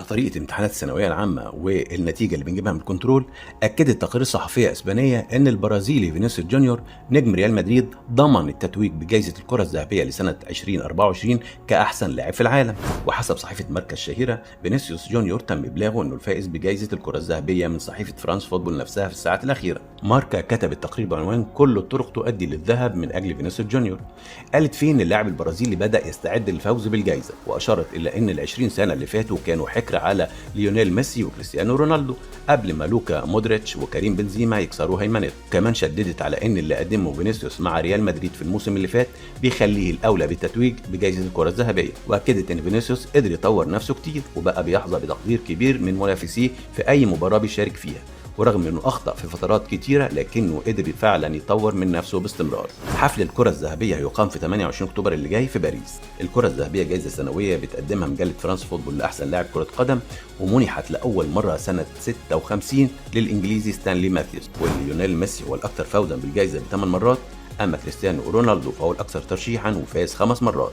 على طريقة امتحانات الثانوية العامة والنتيجة اللي بنجيبها من الكنترول، أكدت تقارير صحفية إسبانية إن البرازيلي فينيسيوس جونيور نجم ريال مدريد ضمن التتويج بجائزة الكرة الذهبية لسنة 2024 كأحسن لاعب في العالم. وحسب صحيفة ماركا الشهيرة، فينيسيوس جونيور تم إبلاغه إنه الفائز بجائزة الكرة الذهبية من صحيفة فرانس فوتبول نفسها في الساعات الأخيرة. ماركا كتب التقرير بعنوان كل الطرق تؤدي للذهب من أجل فينيسيوس جونيور. قالت فيه إن اللاعب البرازيلي بدأ يستعد للفوز بالجائزة، وأشارت إلى إن ال20 سنة اللي فاتوا كانوا حكر على ليونيل ميسي وكريستيانو رونالدو قبل ما لوكا مودريتش وكريم بنزيما يكسروا هيمنته. كمان شددت على ان اللي قدمه فينيسيوس مع ريال مدريد في الموسم اللي فات بيخليه الاولى بالتتويج بجائزة الكرة الذهبية، واكدت ان فينيسيوس قدر يطور نفسه كتير وبقى بيحظى بتقدير كبير من منافسيه في اي مباراة بيشارك فيها، ورغم انه اخطا في فترات كتيره لكنه قدر فعلا يطور من نفسه باستمرار. حفل الكره الذهبيه هيقام في 28 اكتوبر اللي جاي في باريس. الكره الذهبيه جائزه سنويه بتقدمها مجله فرانس فوتبول لاحسن لاعب كره قدم، ومنحت لاول مره سنه 56 للانجليزي ستانلي ماثيوس. وليونيل ميسي هو الاكثر فوزا بالجائزه ب8 مرات، اما كريستيانو رونالدو فهو الاكثر ترشيحا وفاز 5 مرات.